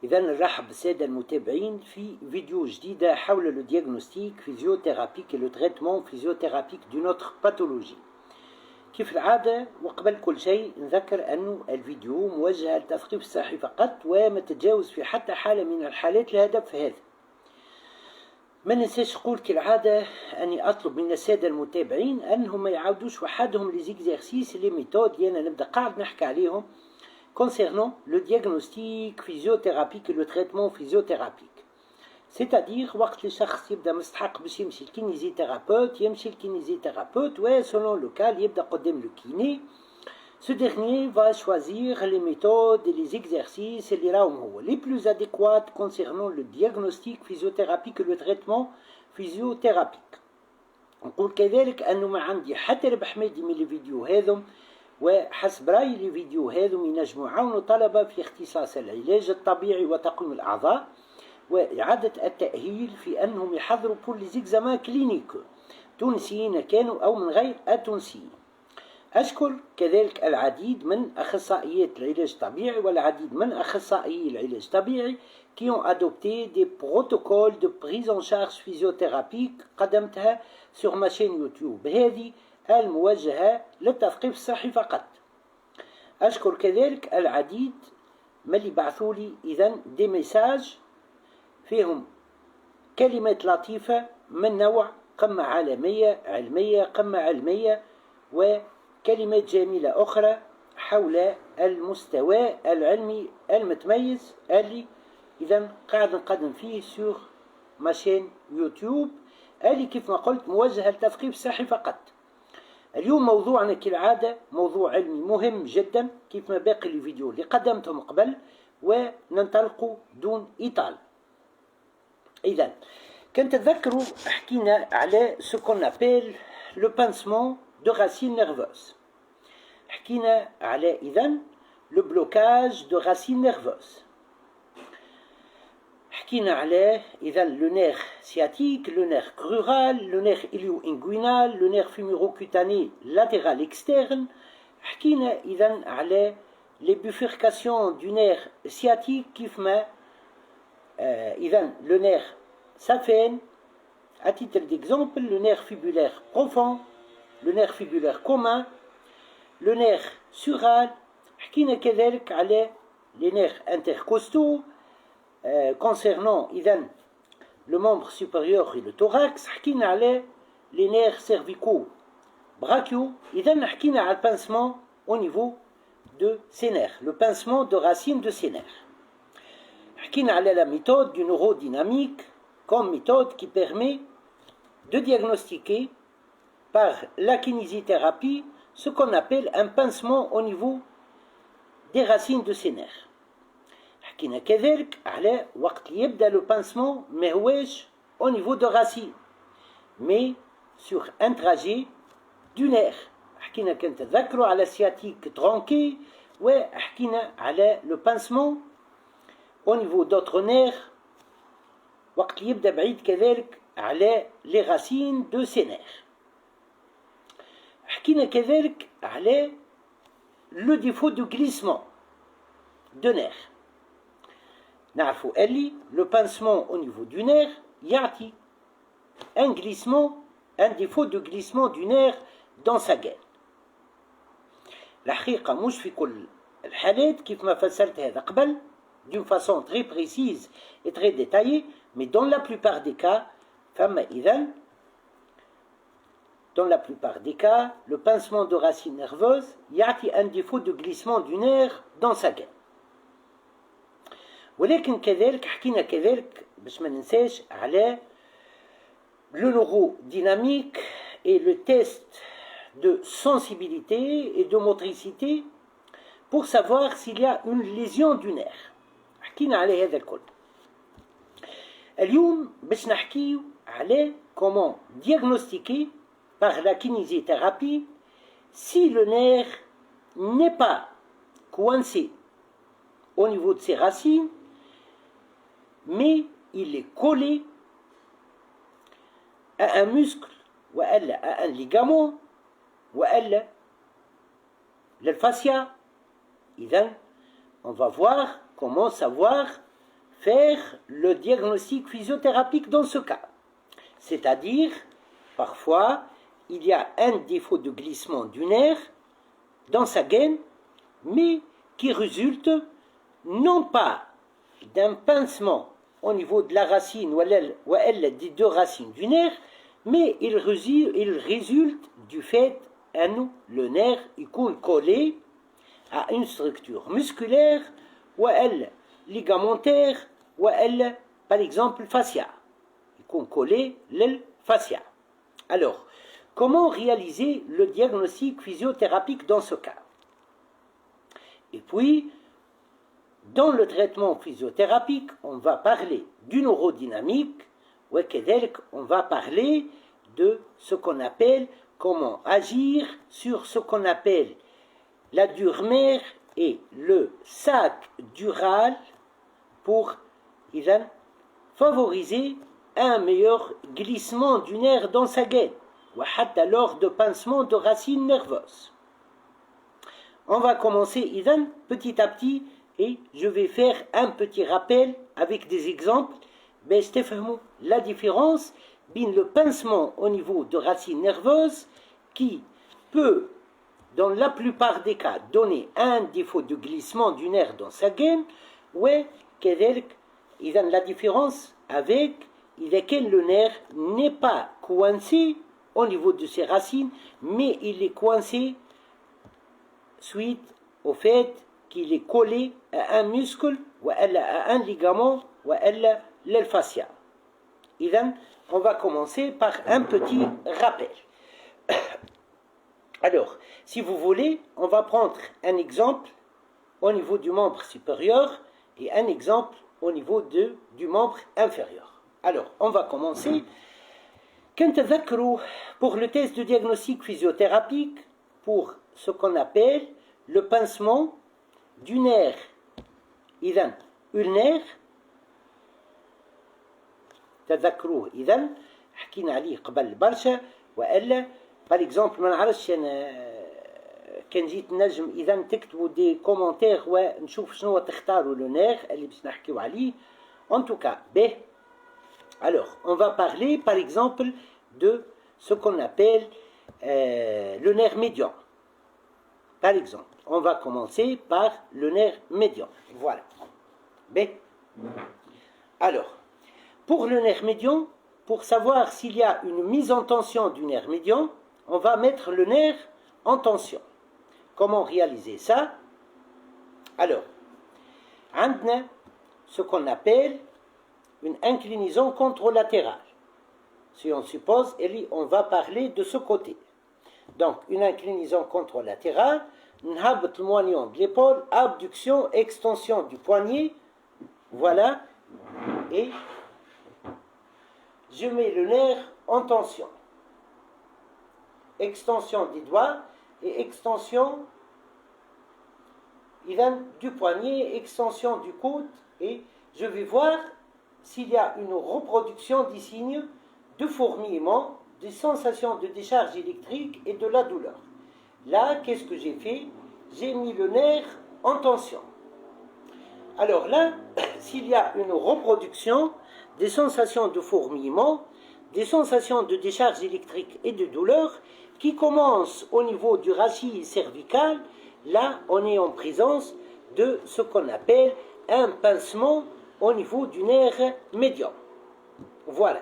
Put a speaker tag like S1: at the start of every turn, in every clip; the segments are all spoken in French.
S1: إذا نرحب بالسادة المتابعين في فيديو جديدة حول لو دياغنوستيك فيزيوثيرابيك et le traitement physiothérapique d'une autre pathologie. كيف العادة وقبل كل شيء نذكر أنه الفيديو موجه للتثقيف الصحي فقط وما تتجاوز في حتى حالة من الحالات الهدف هذا. ما ننساش نقول كالعادة أني أطلب من السادة المتابعين أنهم ما يعاودوش وحدهم لي زيكزارسيس لي ميثود اللي أنا نبدأ قاعد نحكي عليهم concernant le diagnostic physiothérapique et le traitement physiothérapique. C'est-à-dire وقت الشخص يبدأ مستحق باش يمشي الكينيزيثيرابوت يمشي الكينيزيثيرابوت و selon le cas يبدأ قدام le kiné. Ce dernier va choisir les méthodes et les exercices اللي راهم هو les plus adéquats concernant le diagnostic physiothérapique et le traitement physiothérapique. نقول كذلك أنه ما عندي حتى ربح مادي من الفيديو هذم، وحسب رأيي الفيديو هذم ينجموا يعاونوا طلبة في اختصاص العلاج الطبيعي وتقويم الأعضاء وإعادة التأهيل في أنهم يحضروا بور لي زيكزامان كلينيك تونسيين كانوا أو من غير التونسيين. أشكر كذلك العديد من أخصائيات العلاج الطبيعي والعديد من أخصائيي العلاج الطبيعي qui ont adopté des protocoles de prise en charge physiothérapique قدمتها sur ma chaîne YouTube هذه الموجهة للتثقيف الصحي فقط. أشكر كذلك العديد من اللي بعثوا لي إذن دي ميساج فيهم كلمات لطيفة من نوع قمة عالمية علمية قمة علمية وكلمات جميلة أخرى حول المستوى العلمي المتميز اللي إذن قاعد نقدم فيه سور ماشين يوتيوب اللي كيف ما قلت موجهة للتثقيف الصحي فقط. اليوم موضوعنا كالعادة موضوع علمي مهم جدا كيف ما باقي الفيديو اللي قدمتهم قبل وننطلقوا دون إطالة. إذن كنت تذكروا حكينا على ce qu'on appelle le pincement de racines nerveuses. حكينا على إذن le blocage de racines nerveuses. حكينا عليه إذا le nerf sciatique, le nerf crural, le nerf ilio-inguinal, le nerf fémuro-cutané latéral externe. حكينا إذا على les bifurcations du nerf sciatique كيف ما إذا le nerf saphène. À titre d'exemple, le nerf fibulaire profond, le nerf fibulaire commun, le nerf sural. حكينا كذلك على les nerfs intercostaux concernant إذن le membre supérieur et le thorax. حكينا على les nerfs cervicaux brachiaux. إذن حكينا على le pincement au niveau de ces nerfs, le pincement de racines de ces nerfs. حكينا على la méthode du neurodynamique comme méthode qui permet de diagnostiquer par la kinésithérapie ce qu'on appelle un pincement au niveau des racines de ces nerfs. حكينا كذلك على وقت يبدأ le pincement ما هواش au niveau de racine mais sur un trajet du nerf. حكينا كنت تذكروا على sciatique tronqué وحكينا على le pincement au niveau d'autres nerfs وقت يبدأ بعيد كذلك على les racines de ces nerfs. حكينا كذلك على le défaut de glissement de nerfs. نعرفوا اللي le pincement au niveau du nerf يعطي un glissement, un défaut de glissement du nerf dans sa gaine. الحقيقة مش في كل الحالات كيف ما فسرت هذا قبل d'une façon très précise et très détaillée, mais dans la plupart des cas فما إذن dans la plupart des cas le pincement de racines nerveuses يعطي un défaut de glissement du nerf dans sa gaine. ولكن كذلك حكينا كذلك باش ما ننساش على le neurodynamique et le test de sensibilité et de motricité pour savoir s'il y a une lésion du nerf. حكينا على هذا الكل. اليوم باش نحكيو على comment diagnostiquer par la kinésithérapie si le nerf n'est pas coincé au niveau de ses racines mais il est collé à un muscle وإلا à un ligament وإلا للفascia. إذن on va voir comment savoir faire le diagnostic physiothérapique dans ce cas. C'est-à-dire, parfois, il y a un défaut de glissement du nerf dans sa gaine, mais qui résulte non pas d'un pincement au niveau de la racine ou elle des deux racines du nerf, mais il résulte du fait que le nerf est collé à une structure musculaire ou elle ligamentaire ou elle, par exemple, fascia. Il est collé le fascia. Alors, comment réaliser le diagnostic physiothérapique dans ce cas? Et puis, dans le traitement physiothérapique, on va parler du neurodynamique, ou on va parler de ce qu'on appelle comment agir sur ce qu'on appelle la dure-mère et le sac dural pour favoriser un meilleur glissement du nerf dans sa gaine, ou lors de pincement de racines nerveuses. On va commencer petit à petit et je vais faire un petit rappel avec des exemples. La différence entre le pincement au niveau de racines nerveuses qui peut, dans la plupart des cas, donner un défaut de glissement du nerf dans sa gaine, ou la différence avec lequel le nerf n'est pas coincé au niveau de ses racines, mais il est coincé suite au fait qu'il est collé à un muscle ou à un ligament ou à le fascia. On va commencer par un petit rappel. Alors, si vous voulez, on va prendre un exemple au niveau du membre supérieur et un exemple au niveau du membre inférieur. Alors, on va commencer. Pour le test de diagnostic physiothérapique, pour ce qu'on appelle le pincement du nerf ulnaire. تذكروه إذن حكينا عليه قبل برشا وإلا par exemple ما نعرفش أنا كان جيت نجم إذا تكتبوا دي كومنتير ونشوف شنو تختاروا لو نير اللي باش نحكيو عليه. En tout cas, alors on va parler par exemple de ce qu'on appelle le nerf médian. Par exemple, on va commencer par le nerf médian. Voilà. Alors, pour le nerf médian, pour savoir s'il y a une mise en tension du nerf médian, on va mettre le nerf en tension. Comment réaliser ça? Alors, on a ce qu'on appelle une inclinaison contralatérale. Si on suppose, on va parler de ce côté. Donc, une inclinaison contralatérale, nhabet le moignon de l'épaule, abduction, extension du poignet, voilà, et je mets le nerf en tension. Extension des doigts et extension du poignet, extension du coude, et je vais voir s'il y a une reproduction des signes de fourmillement, des sensations de décharge électrique et de la douleur. Là, qu'est-ce que j'ai fait? J'ai mis le nerf en tension. Alors là, s'il y a une reproduction des sensations de fourmillement, des sensations de décharge électrique et de douleur qui commencent au niveau du rachis cervical, là, on est en présence de ce qu'on appelle un pincement au niveau du nerf médian. Voilà.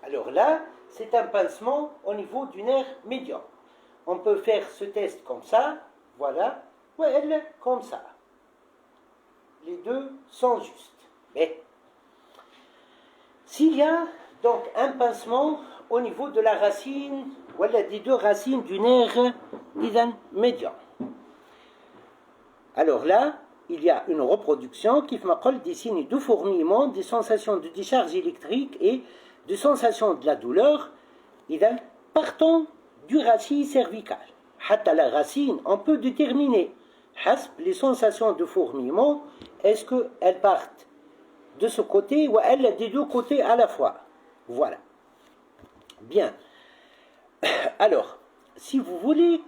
S1: Alors là, c'est un pincement au niveau du nerf médian. On peut faire ce test comme ça, voilà, ou elle comme ça. Les deux sont justes. Mais s'il y a donc un pincement au niveau de la racine, voilà, des deux racines du nerf médian. Alors là, il y a une reproduction qui m'appelle des signes de fourmillement, des sensations de décharge électrique et des sensations de la douleur, partant du rachis cervical. Hatta la racine, on peut déterminer les sensations de fourmillement, est-ce qu'elles partent de ce côté ou elles des deux côtés à la fois. Voilà. Bien. Alors, si vous voulez,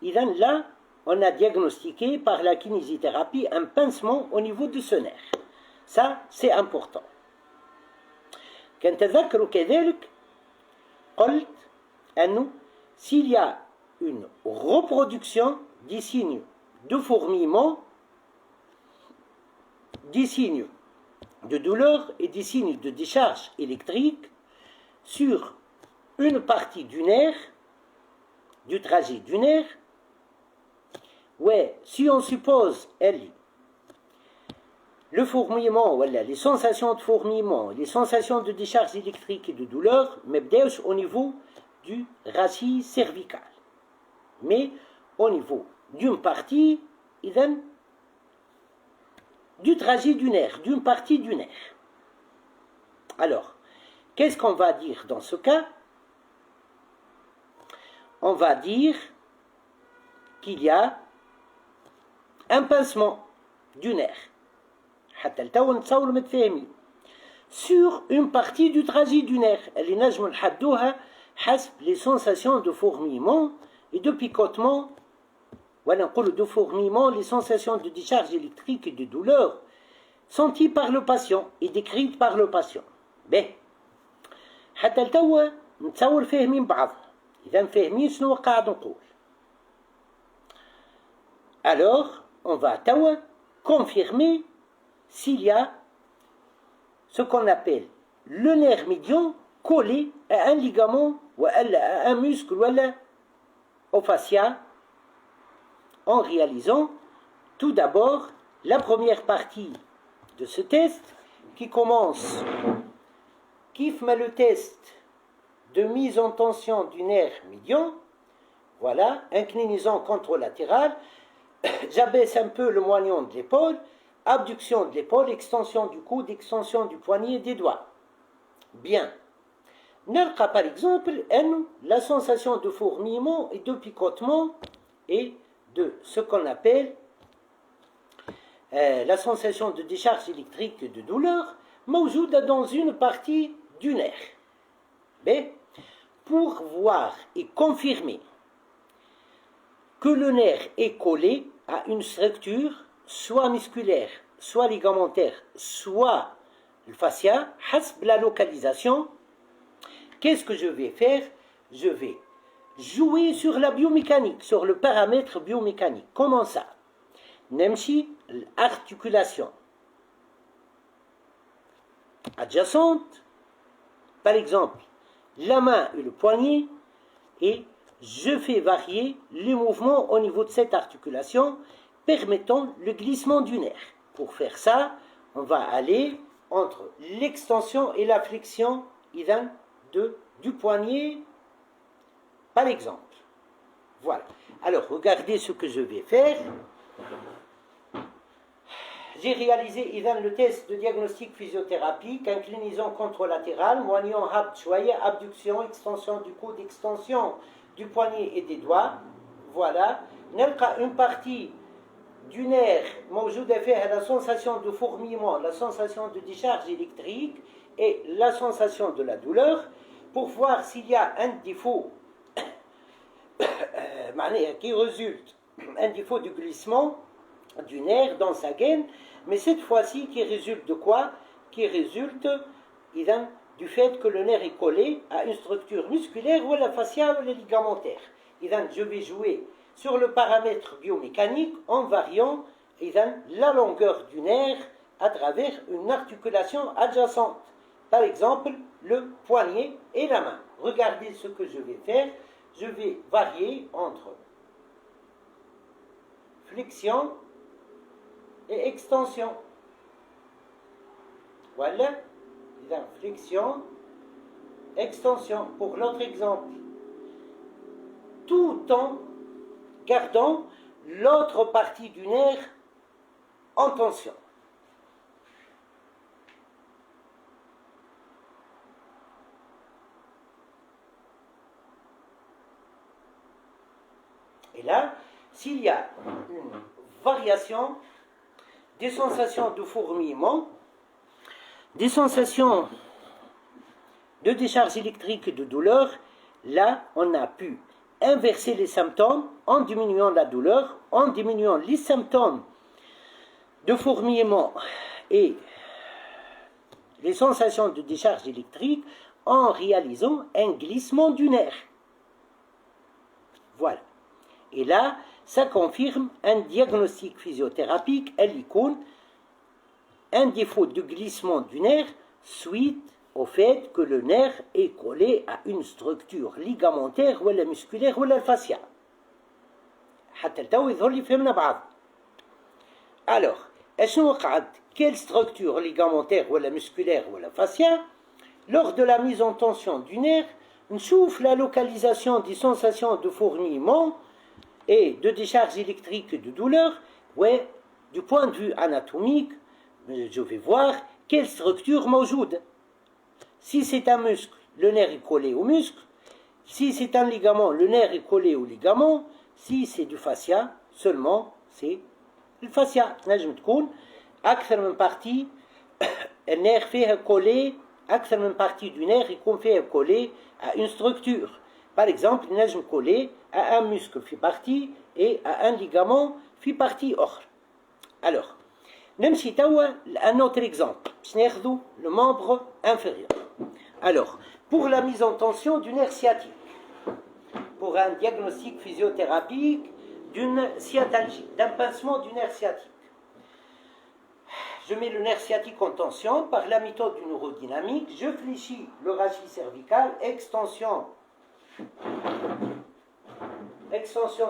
S1: là, on a diagnostiqué par la kinésithérapie un pincement au niveau de ce nerf. Ça, c'est important. كنتذكر كذلك قلت أنه s'il y a une reproduction des signes de fourmillement, des signes de douleur et des signes de décharge électrique sur une partie du nerf, du trajet du nerf, ouais, si on suppose, le fourmillement, voilà, les sensations de fourmillement, les sensations de décharge électrique et de douleur, mais au niveau du rachis cervical. Mais au niveau d'une partie, du trajet du nerf, d'une partie du nerf. Alors, qu'est-ce qu'on va dire dans ce cas? On va dire qu'il y a un pincement du nerf. Sur une partie du trajet du nerf. Les sensations de fourmillement et de picotement, de fourmillement, les sensations de décharge électrique et de douleur senties par le patient et décrites par le patient. Ben, حتى لتوا نتصور فاهمين بعض. إذا فاهمين شنو قاعد نقول. Alors, on va توا confirmer s'il y a ce qu'on appelle le nerf médian collé à un ligament ou à un muscle ou au fascia, en réalisant tout d'abord la première partie de ce test qui commence, qui fait le test de mise en tension du nerf médian, voilà, inclinaison contralatérale, j'abaisse un peu le moignon de l'épaule, abduction de l'épaule, extension du coude, extension du poignet et des doigts. Bien. Nalqa par exemple la sensation de fourmillement et de picotement et de ce qu'on appelle la sensation de décharge électrique et de douleur موجودة dans une partie du nerf. Mais pour voir et confirmer que le nerf est collé à une structure soit musculaire, soit ligamentaire, soit le fascia, حسب la localisation, qu'est-ce que je vais faire? Je vais jouer sur la biomécanique, sur le paramètre biomécanique. Comment ça? Nemchi, l'articulation adjacente, par exemple, la main et le poignet, et je fais varier les mouvements au niveau de cette articulation, permettant le glissement du nerf. Pour faire ça, on va aller entre l'extension et la flexion du poignet, par exemple. Voilà. Alors, regardez ce que je vais faire. J'ai réalisé le test de diagnostic physiothérapique, inclinaison contralatérale, moignon abduction, extension du coude, extension du poignet et des doigts. Voilà. Une partie du nerf, la sensation de fourmillement, la sensation de décharge électrique et la sensation de la douleur, pour voir s'il y a un défaut qui résulte, un défaut du glissement du nerf dans sa gaine, mais cette fois-ci qui résulte de quoi? Qui résulte du fait que le nerf est collé à une structure musculaire ou la fasciale ou la ligamentaire. Je vais jouer sur le paramètre biomécanique en variant la longueur du nerf à travers une articulation adjacente. Par exemple, le poignet et la main. Regardez ce que je vais faire. Je vais varier entre flexion et extension. Voilà. Flexion, extension. Pour l'autre exemple. Tout en gardant l'autre partie du nerf en tension. Et là, s'il y a une variation des sensations de fourmillement, des sensations de décharge électrique et de douleur, là, on a pu inverser les symptômes en diminuant la douleur, en diminuant les symptômes de fourmillement et les sensations de décharge électrique en réalisant un glissement du nerf. Voilà. Et là, ça confirme un diagnostic physiothérapique, l'icône, un défaut de glissement du nerf suite au fait que le nerf est collé à une structure ligamentaire ou musculaire ou fasciale. حتى التو يظهر لي فهمنا بعض. Alors, اشنو وقعت؟ Quelle structure ligamentaire ou musculaire ou fasciale? Lors de la mise en tension du nerf, نشوف la localisation des sensations de fourmillement et de décharge électrique et de douleur. Ouais, du point de vue anatomique, je vais voir quelle structure موجودة. Si c'est un muscle, le nerf est collé au muscle. Si c'est un ligament, le nerf est collé au ligament. Si c'est du fascia, seulement c'est le fascia. نجم تكون أكثر من partie النير فيها collé, أكثر من partie du nerf يكون فيها collé à une structure. Par exemple, نجم collé à un muscle في partie et à un ligament في partie أخرى. Alors, نمشي توا un autre exemple. باش ناخذوا le membre inférieur. Alors, pour la mise en tension du nerf sciatique, pour un diagnostic physiothérapique d'une sciatalgie, d'un pincement du nerf sciatique. Je mets le nerf sciatique en tension par la méthode du neurodynamique, je fléchis le rachis cervical, extension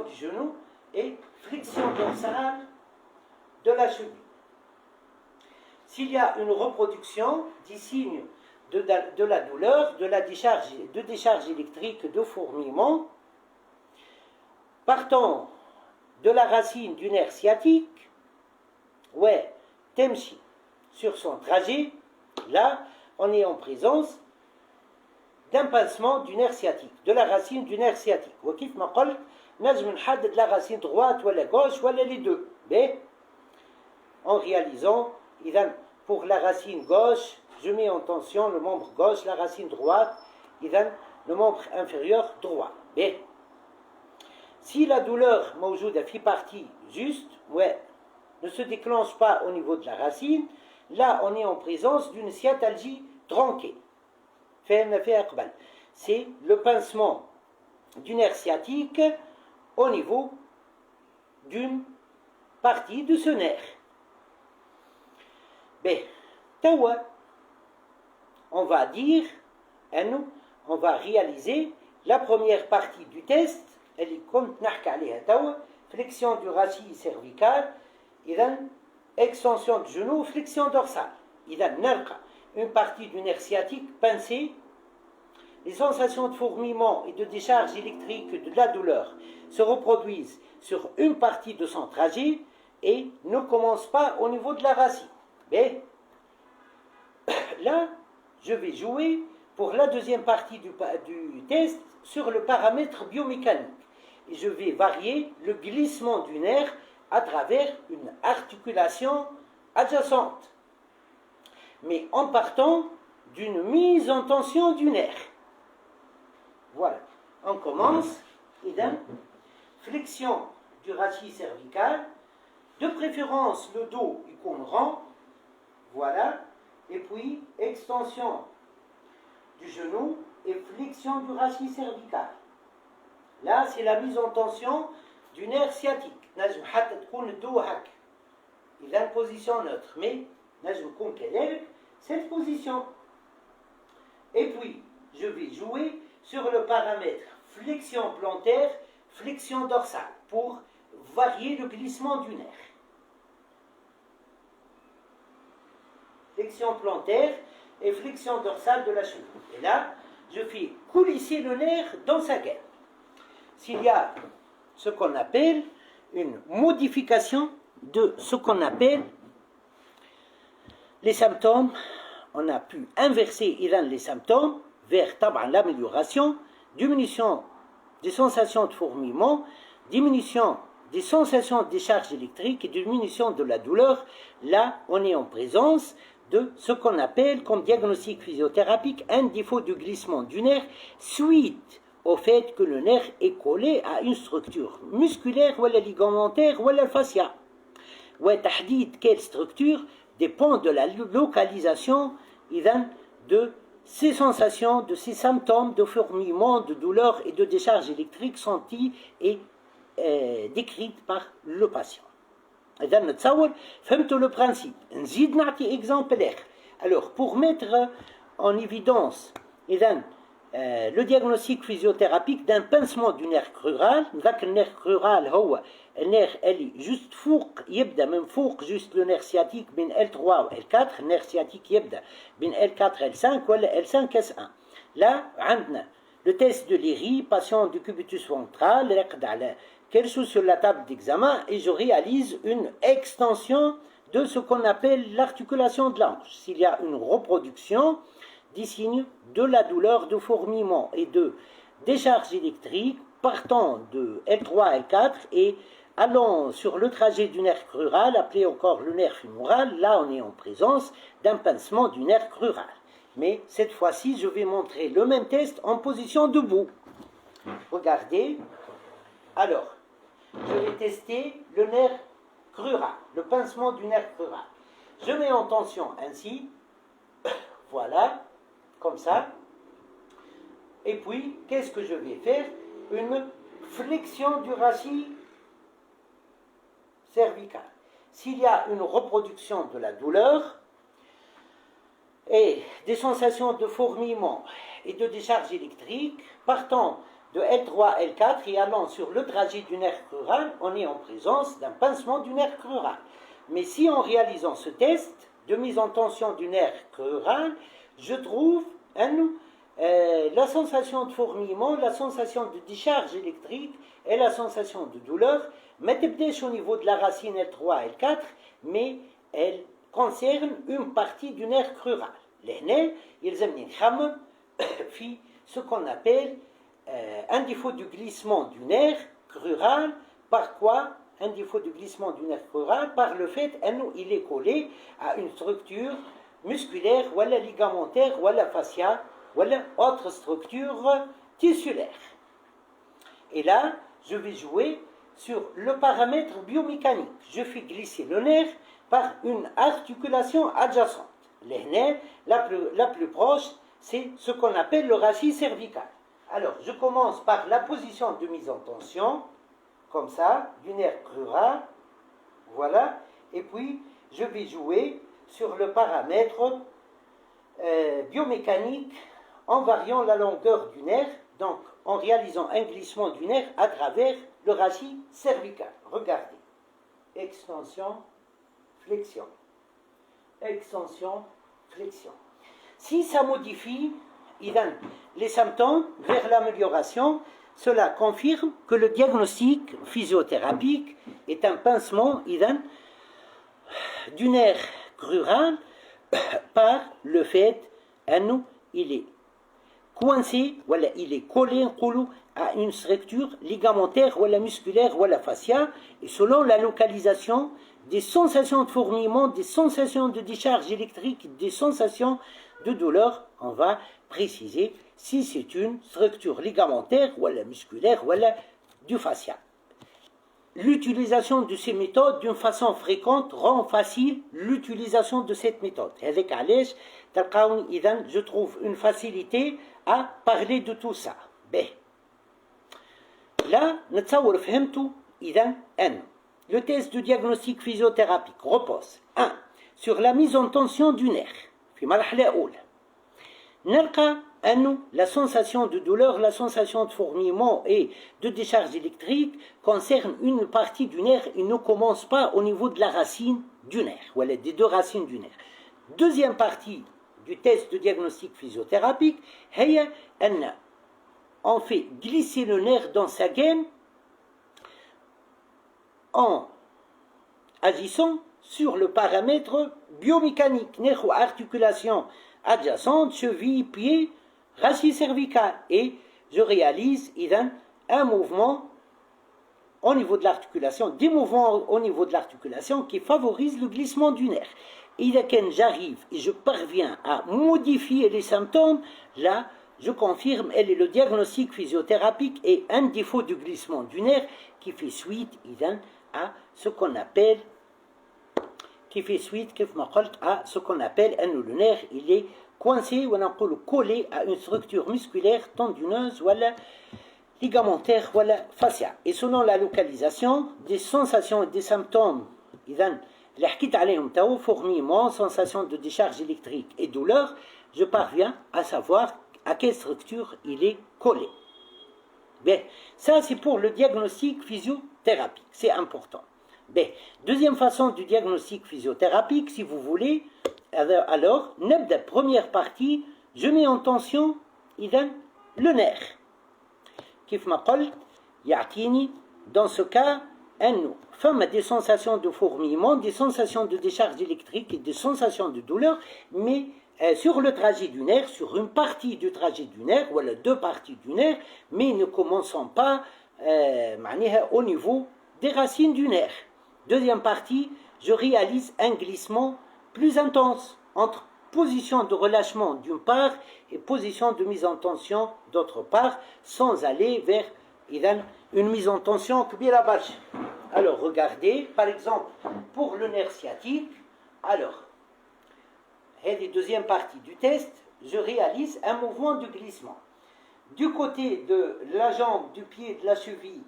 S1: du genou et flexion dorsale de la cheville. S'il y a une reproduction des signes de la douleur, de décharge électrique, de fourmillement, partant de la racine du nerf sciatique, ouais, temshi, sur son trajet, là, on est en présence d'un pincement du nerf sciatique, de la racine du nerf sciatique. وكيف ما قلت نجم نحدد la racine droite ou la gauche ou les deux. Mais en réalisant, pour la racine gauche, je mets en tension le membre gauche, la racine droite, le membre inférieur droit. Mais si la douleur موجودة في partie juste, ouais, ne se déclenche pas au niveau de la racine, là on est en présence d'une sciatalgie tronquée. C'est le pincement du nerf sciatique au niveau d'une partie de ce nerf. Ben, tawa, on va dire, on va réaliser la première partie du test, elle est comme نحكي عليها tawa, flexion du rachis cervical, extension du genou, flexion dorsale. Une partie du nerf sciatique pincée, les sensations de fourmillement et de décharge électrique de la douleur se reproduisent sur une partie de son trajet et ne commencent pas au niveau de la racine. Mais là, je vais jouer pour la deuxième partie du test sur le paramètre biomécanique. Et je vais varier le glissement du nerf à travers une articulation adjacente, mais en partant d'une mise en tension du nerf. Voilà, on commence, flexion du rachis cervical, de préférence le dos et qu'on rend, voilà, et puis extension du genou et flexion du rachis cervical. Là, c'est la mise en tension du nerf sciatique. نجم حتى تكون الدو هك. Il a une position neutre, mais نجم يكون كذلك cette position. Et puis, je vais jouer sur le paramètre flexion plantaire, flexion dorsale pour varier le glissement du nerf. Flexion plantaire et flexion dorsale de la cheville. Et là, je fais coulisser le nerf dans sa gaine. S'il y a ce qu'on appelle une modification de ce qu'on appelle les symptômes, on a pu inverser les symptômes vers l'amélioration, diminution des sensations de fourmillement, diminution des sensations de décharge électrique et diminution de la douleur. Là, on est en présence de ce qu'on appelle comme diagnostic physiothérapique un défaut de glissement du nerf suite au fait que le nerf est collé à une structure musculaire ou ligamentaire ou fascia. Ouais, tahdid, quelle structure dépend de la localisation de ces sensations, de ces symptômes de fourmillement, de douleur et de décharge électrique sentis et décrites par le patient. إذا نتصور فهمتوا le principe. نزيد نعطي exemple آخر. Alors pour mettre en évidence le diagnostic physiothérapique d'un pincement du nerf crural. ذاك النير crural هو النير اللي جوست فوق يبدا من فوق جوست لو نير سياتيك بين L3 و L4. النير سياتيك يبدا بين L4 L5 ولا L5 S1. là عندنا le test de Léry, patient du cubitus ventral, رقد على quelque chose sur la table d'examen et je réalise une extension de ce qu'on appelle l'articulation de la hanche. S'il y a une reproduction des signes de la douleur, de fourmillement et de décharge électrique partant de L3 à L4 et allant sur le trajet du nerf crural, appelé encore le nerf fémoral, là on est en présence d'un pincement du nerf crural. Mais cette fois-ci, je vais montrer le même test en position debout. Regardez. Alors, je vais tester le nerf crural, le pincement du nerf crural. Je mets en tension ainsi, voilà, comme ça. Et puis, qu'est-ce que je vais faire? Une flexion du rachis cervical. S'il y a une reproduction de la douleur et des sensations de fourmillement et de décharge électrique partant de L3 à L4 et allant sur le trajet du nerf crural, on est en présence d'un pincement du nerf crural. Mais si en réalisant ce test de mise en tension du nerf crural, je trouve la sensation de fourmillement, la sensation de décharge électrique et la sensation de douleur, mais au niveau de la racine L3 à L4, mais elle concerne une partie du nerf crural. Les nerfs, ils aiment ce qu'on appelle un défaut de glissement du nerf crural. Par quoi? Un défaut de glissement du nerf crural par le fait qu'il est collé à une structure musculaire, ou la ligamentaire, ou la fascia, ou autre structure tissulaire. Et là, je vais jouer sur le paramètre biomécanique. Je fais glisser le nerf par une articulation adjacente. Les nerfs, la plus proche, c'est ce qu'on appelle le rachis cervical. Alors, je commence par la position de mise en tension, comme ça, du nerf crural, voilà, et puis je vais jouer sur le paramètre biomécanique en variant la longueur du nerf, donc en réalisant un glissement du nerf à travers le rachis cervical. Regardez, extension, flexion, extension, flexion. Si ça modifie les symptômes vers l'amélioration, cela confirme que le diagnostic physiothérapique est un pincement du nerf crural par le fait qu'il est coincé, voilà, il est collé à une structure ligamentaire ou musculaire ou fascia, et selon la localisation des sensations de fourmillement, des sensations de décharge électrique, des sensations de douleur, on va préciser si c'est une structure ligamentaire ou musculaire ou du fascia. L'utilisation de ces méthodes d'une façon fréquente rend facile l'utilisation de cette méthode. Avec علاش تلقاوني إذن je trouve une facilité à parler de tout ça. Ben. Là, نتصور فهمتوا إذن أن le test de diagnostic physiothérapique repose 1. Sur la mise en tension du nerf في مرحلة أولى. نلقى أنه la sensation de douleur, la sensation de fourmillement et de décharge électrique concerne une partie du nerf et ne commence pas au niveau de la racine du nerf, ou des deux racines du nerf. Deuxième partie du test de diagnostic physiothérapique, on fait glisser le nerf dans sa gaine en agissant sur le paramètre biomécanique, nerf ou articulation adjacente, cheville, pied, rachis cervical, et je réalise un mouvement au niveau de l'articulation, des mouvements au niveau de l'articulation qui favorisent le glissement du nerf. Et quand j'arrive et je parviens à modifier les symptômes, là, je confirme, elle est le diagnostic physiothérapique et un défaut de glissement du nerf qui fait suite à ce qu'on appelle qui fait suite à ce qu'on appelle le nerf, il est coincé ou on peut collé à une structure musculaire tendineuse ou ligamentaire ou faciale. Et selon la localisation, des sensations et des symptômes, les حكيت عليهم تاو fourmillement, sensation de décharge électrique et douleur, je parviens à savoir à quelle structure il est collé. Bien, ça c'est pour le diagnostic physiothérapique, c'est important. Bien, deuxième façon du diagnostic physiothérapique, si vous voulez, alors, la première partie, je mets en tension le nerf. كيف ما قلت يعطيني dans ce cas أنه فما des sensations de fourmillement, des sensations de décharge électrique et des sensations de douleur, mais sur le trajet du nerf, sur une partie du trajet du nerf, ou deux parties du nerf, mais ne commençons pas au niveau des racines du nerf. Deuxième partie, je réalise un glissement plus intense entre position de relâchement d'une part et position de mise en tension d'autre part, sans aller vers une mise en tension كبيرة برشا. Alors regardez, par exemple, pour le nerf sciatique, alors, et deuxième partie du test, je réalise un mouvement de glissement. Du côté de la jambe, du pied, de la cheville,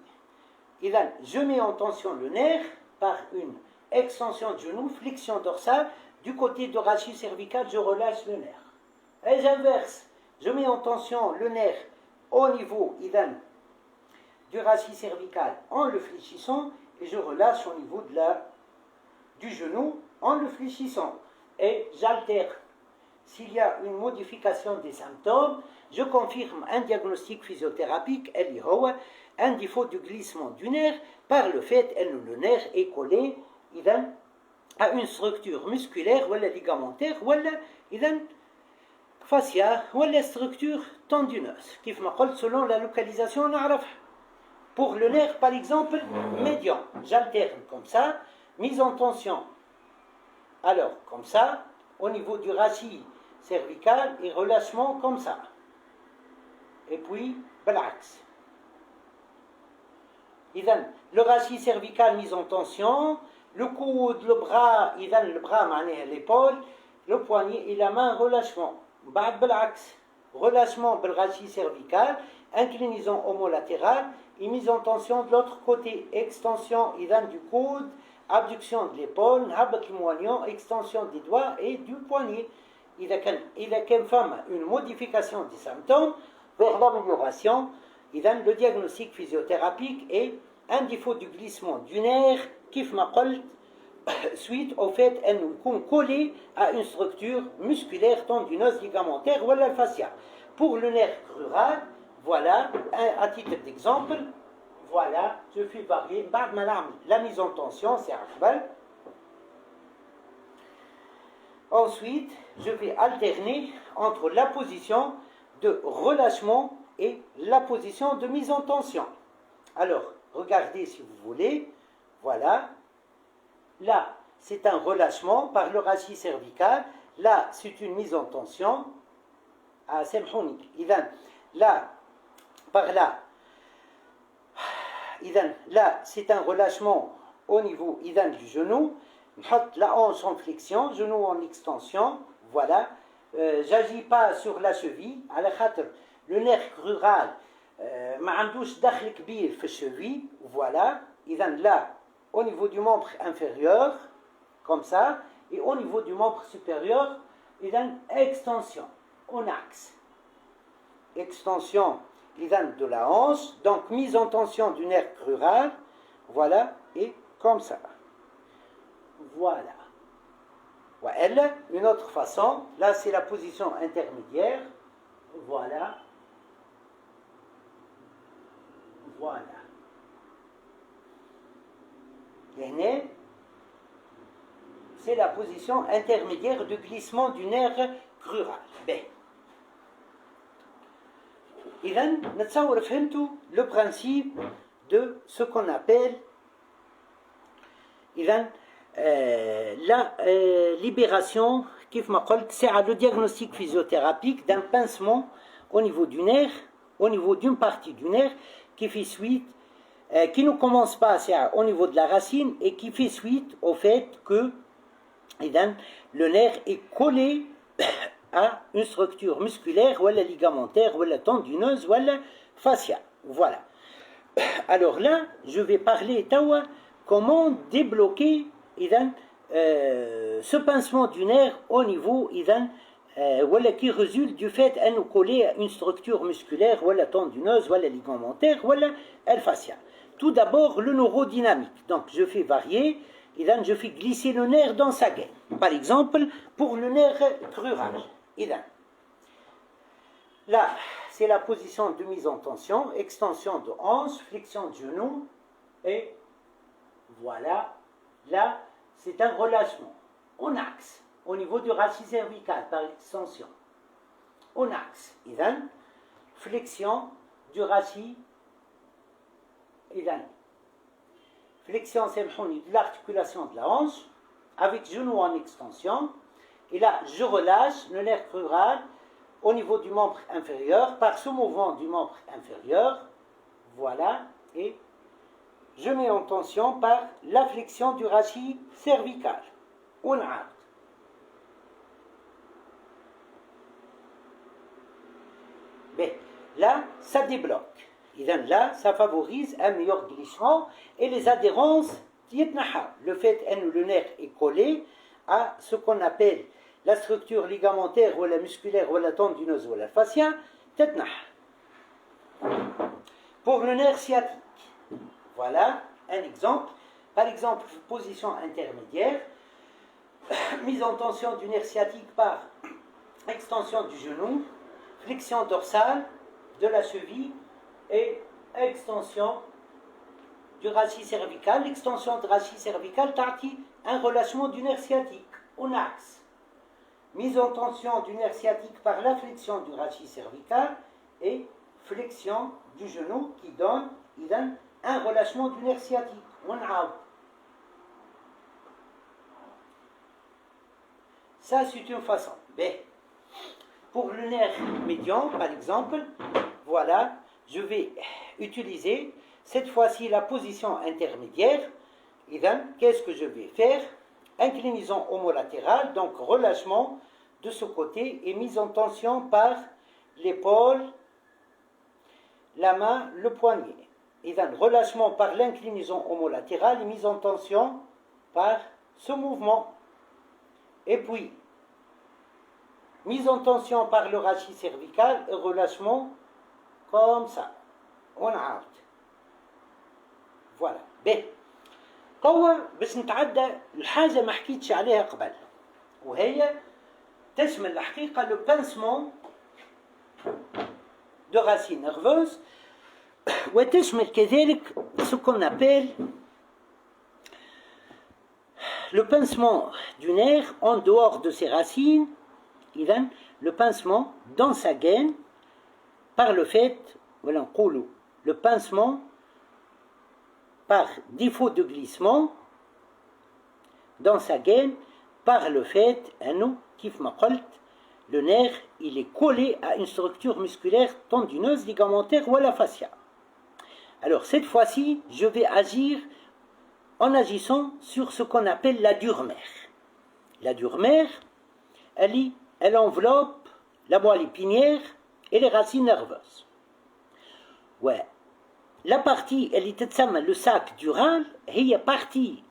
S1: je mets en tension le nerf par une extension de genou, flexion dorsale. Du côté de rachis cervical, je relâche le nerf. Et j'inverse, je mets en tension le nerf au niveau du rachis cervical en le fléchissant et je relâche au niveau du genou en le fléchissant. Et j'alterne. S'il y a une modification des symptômes, je confirme un diagnostic physiothérapique, un défaut du glissement du nerf par le fait que le nerf est collé à une structure musculaire ou ligamentaire ou faciale ou structure tendineuse. Qui selon la localisation, on a pour le nerf, par exemple, médian, j'alterne comme ça, mise en tension. Alors, comme ça, au niveau du rachis cervical et relâchement comme ça. Et puis, l'axe. Le rachis cervical mise en tension, le coude, le bras, le bras l'épaule, le poignet et la main, relâchement. L'axe. Relâchement du rachis cervical, inclinaison homolatérale et mise en tension de l'autre côté. Extension du coude, abduction de l'épaule, extension des doigts et du poignet. Il y a une modification des symptômes vers l'amélioration. Le diagnostic physiothérapique est un défaut du glissement du nerf suite au fait qu'on collé à une structure musculaire tendineuse ligamentaire ou faciale. Pour le nerf crural, voilà, à titre d'exemple, voilà, je fais varier la mise en tension, c'est Akbal. Ensuite, je vais alterner entre la position de relâchement et la position de mise en tension. Alors, regardez si vous voulez, voilà. Là, c'est un relâchement par le rachis cervical. Là, c'est une mise en tension. Ah, c'est là, par là. Là, c'est un relâchement au niveau du genou. La hanche en flexion, genou en extension. Voilà. J'agis pas sur la cheville. Le nerf crural, ما عندوش دخل كبير في الcheville. Voilà. Là, au niveau du membre inférieur, comme ça, et au niveau du membre supérieur, extension, en axe. Extension de la hanche, donc mise en tension du nerf crural, voilà, et comme ça. Voilà. Voilà, une autre façon, là c'est la position intermédiaire, voilà. Voilà. C'est la position intermédiaire de glissement du nerf crural. Ben. Le principe de ce qu'on appelle la libération, c'est le diagnostic physiothérapique d'un pincement au niveau du nerf, au niveau d'une partie du nerf qui fait suite, qui ne commence pas au niveau de la racine et qui fait suite au fait que إذن le nerf est collé à une structure musculaire ou ligamentaire ou tendineuse ou fasciale. Voilà. Alors là, je vais parler tawa comment débloquer ce pincement du nerf au niveau qui résulte du fait de nous coller à une structure musculaire ou tendineuse ou ligamentaire ou fasciale. Tout d'abord, le neurodynamique. Donc, je fais varier, je fais glisser le nerf dans sa gaine. Par exemple, pour le nerf crural. Là, c'est la position de mise en tension, extension de hanche, flexion de genou, et voilà. Là, c'est un relâchement en axe, au niveau du rachis cervical, par extension. En axe, flexion du rachis, flexion de l'articulation de la hanche, avec genou en extension, et là, je relâche le nerf crural au niveau du membre inférieur, par ce mouvement du membre inférieur, voilà, et je mets en tension par la flexion du rachis cervical. Mais là, ça débloque. Là, ça favorise un meilleur glissement et les adhérences. Le fait que le nerf est collé à ce qu'on appelle la structure ligamentaire ou la musculaire ou la tendineuse ou la fascia, pour le nerf sciatique. Voilà un exemple. Par exemple, position intermédiaire, mise en tension du nerf sciatique par extension du genou, flexion dorsale de la cheville et extension du rachis cervical. L'extension du rachis cervical tartie un relâchement du nerf sciatique en axe. Mise en tension du nerf sciatique par la flexion du rachis cervical et flexion du genou qui donne un relâchement du nerf sciatique. Ça, c'est une façon. Pour le nerf médian, par exemple, voilà, je vais utiliser cette fois-ci la position intermédiaire. Qu'est-ce que je vais faire? Inclinaison homolatérale, donc relâchement de ce côté et mise en tension par l'épaule, la main, le poignet. Relâchement par l'inclinaison homolatérale et mise en tension par ce mouvement. Et puis, mise en tension par le rachis cervical et relâchement comme ça. Voilà. توا باش نتعدى الحاجة ما حكيتش عليها قبل وهي تشمل الحقيقة le pincement de racines nerveuses وتشمل كذلك ce qu'on appelle le pincement du nerf en dehors de ses racines, le pincement dans sa gaine par le fait, voilà, le pincement par défaut de glissement dans sa gaine par le fait, le nerf il est collé à une structure musculaire tendineuse, ligamentaire ou à la fascia. Alors cette fois-ci, je vais agir en agissant sur ce qu'on appelle la dure-mère. La dure-mère, elle enveloppe la moelle épinière et les racines nerveuses. Ouais. La partie, elle est le sac dural, هي partie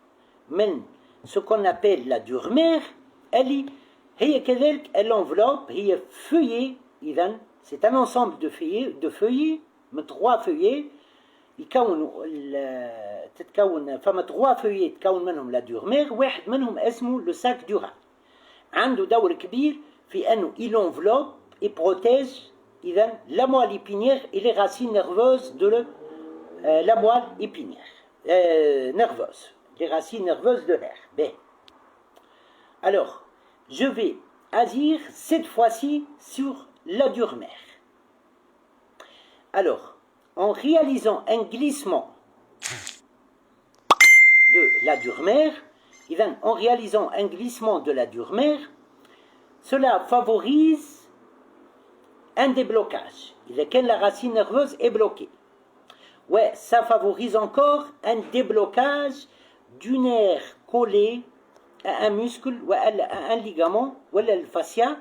S1: من ce qu'on appelle la dure-mère, elle enveloppe, هي feuillet, c'est un ensemble de feuillets, من 3 feuillets, تتكون فما 3 feuillets تتكون منهم la dure-mère, واحد منهم اسمه le sac dural. عنده دور كبير في أنه il enveloppe et protège la moelle épinière et les racines nerveuses de la moelle épinière nerveuse, les racines nerveuses de l'air. Alors, je vais agir cette fois-ci sur la dure-mère. Alors, en réalisant un glissement de la dure-mère, en réalisant un glissement de la dure-mère, cela favorise un déblocage. Quand la racine nerveuse est bloquée. Ouais, ça favorise encore un déblocage du nerf collé un muscle ولا un ligament ولا الفاسيا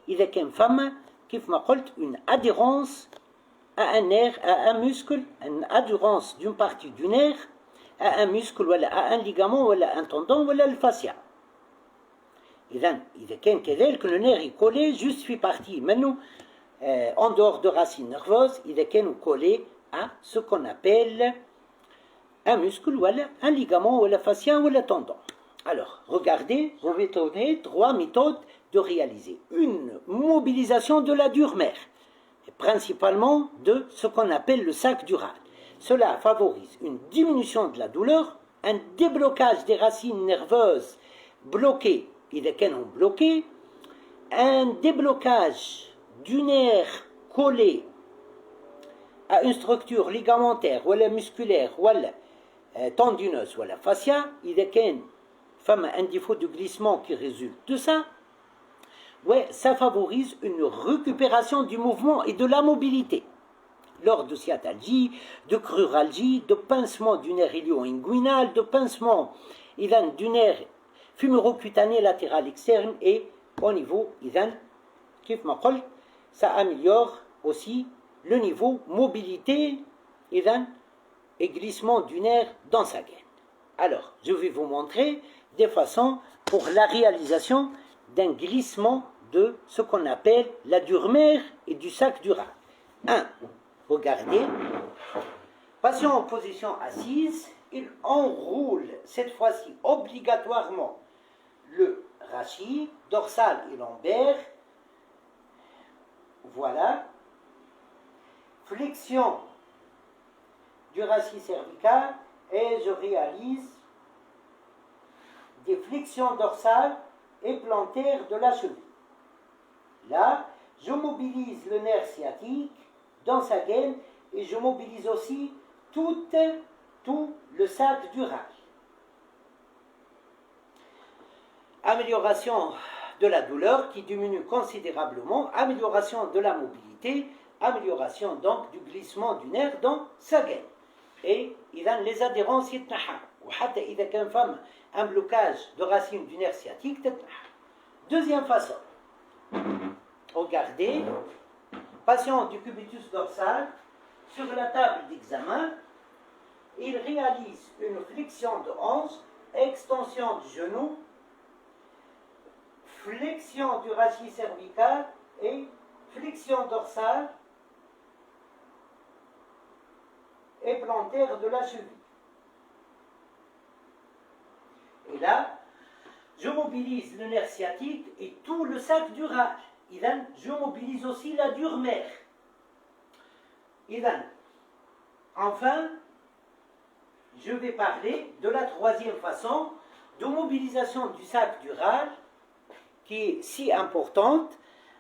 S1: إذا كان فما كيف ما قلت une adhérence à un nerf, à un muscle, une adhérence d'une partie du nerf à un muscle ولا à un ligament ولا un tendon ولا الفاسيا. إذا كان كذلك le nerf est collé juste في partie منه en dehors de racine nerveuse إذا كانوا collés à ce qu'on appelle un muscle ولا un ligament ولا fascia ولا tendon. Alors, regardez, je vais donner 3 méthodes de réaliser une mobilisation de la dure mère, principalement de ce qu'on appelle le sac dural. Cela favorise une diminution de la douleur, un déblocage des racines nerveuses bloquées, إذا كانوا bloquées, un déblocage du nerf collé à une structure ligamentaire ولا musculaire ولا tendineuse ولا fascia إذا كان فما un défaut de glissement qui résulte de ça, ouais, ça favorise une récupération du mouvement et de la mobilité. Lors de sciatalgie, de cruralgie, de pincement du nerf ilio-inguinal, de pincement du nerf fémuro-cutané latéral externe et au niveau, كيف ما قلت, ça améliore aussi le niveau mobilité et glissement du nerf dans sa gaine. Alors, je vais vous montrer des façons pour la réalisation d'un glissement de ce qu'on appelle la dure mère et du sac dural. 1. Regardez. Patient en position assise, il enroule cette fois-ci obligatoirement le rachis, dorsal et lombaire. Voilà. Flexion du rachis cervical et je réalise des flexions dorsales et plantaires de la cheville. Là, je mobilise le nerf sciatique dans sa gaine et je mobilise aussi tout le sac dural. Amélioration de la douleur qui diminue considérablement, amélioration de la mobilité, amélioration donc du glissement du nerf dans sa gaine. Et les adhérences يتنحى وحتى إذا كان فما un blocage de racine du nerf sciatique تتنحى. Deuxième façon, regardez, patient du cubitus dorsal sur la table d'examen, il réalise une flexion de hanche, extension du genou, flexion du rachis cervical et flexion dorsale et plantaire de la cheville. Et là, je mobilise le nerf sciatique et tout le sac dural. Je mobilise aussi la dure mère. Enfin, je vais parler de la troisième façon de mobilisation du sac dural qui est si importante.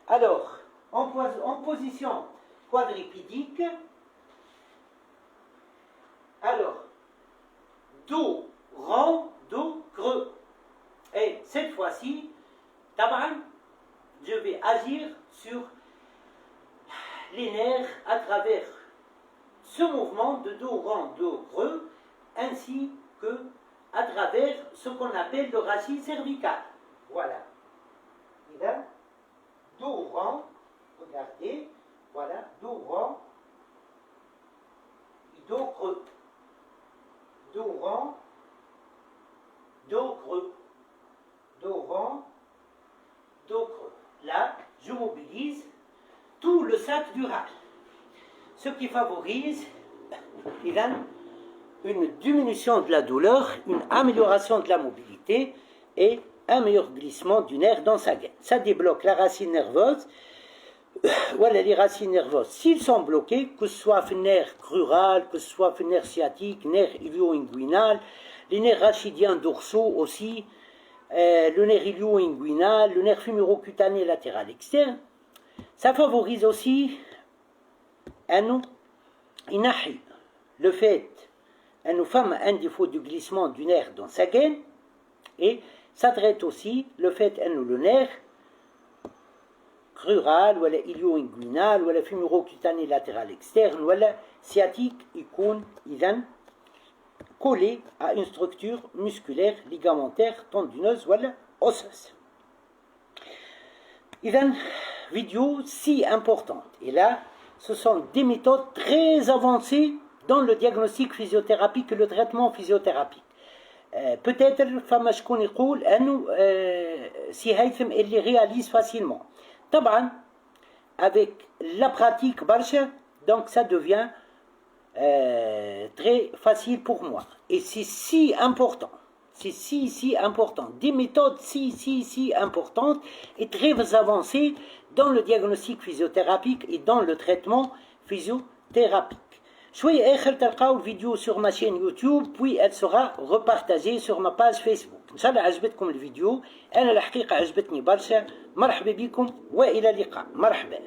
S1: Alors, en position quadripédique, alors, dos rond, dos creux. Et cette fois-ci, je vais agir sur les nerfs à travers ce mouvement de dos rond, dos creux, ainsi que à travers ce qu'on appelle le rachis cervical. Voilà. Dos rond, regardez, voilà, dos rond et dos creux. Dos rond, dos creux. Dos rond, dos creux. Là, je mobilise tout le sac dural, ce qui favorise une diminution de la douleur, une amélioration de la mobilité et un meilleur glissement du nerf dans sa gaine. Ça débloque la racine nerveuse. Voilà, les racines nerveuses, s'ils sont bloqués, que ce soit le nerf crural, que ce soit le nerf sciatique, nerf ilio-inguinal, les nerfs rachidiens dorsaux aussi, le nerf ilio-inguinal, le nerf fémuro-cutané latéral externe, ça favorise aussi le fait que nous faisons un défaut de glissement du nerf dans sa gaine, et ça traite aussi le fait que le nerf crural ولا ilio-inguinal ولا fémuro-cutané latéral externe ولا sciatique يكون إذن collée à une structure musculaire, ligamentaire, tendineuse ou osseuse. إذن vidéo si importante. Et là, ce sont des méthodes très avancées dans le diagnostic physiothérapique et le traitement physiothérapique. Peut-être فما شكون يقول انه سي هيثم اللي réalise facilement. طبعا avec la pratique برشا, donc ça devient très facile pour moi. Et c'est si important. C'est si important. Des méthodes si importantes et très avancées dans le diagnostic physiothérapique et dans le traitement physiothérapique. شوية آخر تلقاو الفيديو sur ma chaîne YouTube, puis elle sera repartagée sur ma page Facebook. إن شاء الله عجبتكم الفيديو. أنا الحقيقة عجبتني برشا. مرحبا بكم وإلى اللقاء. مرحبا.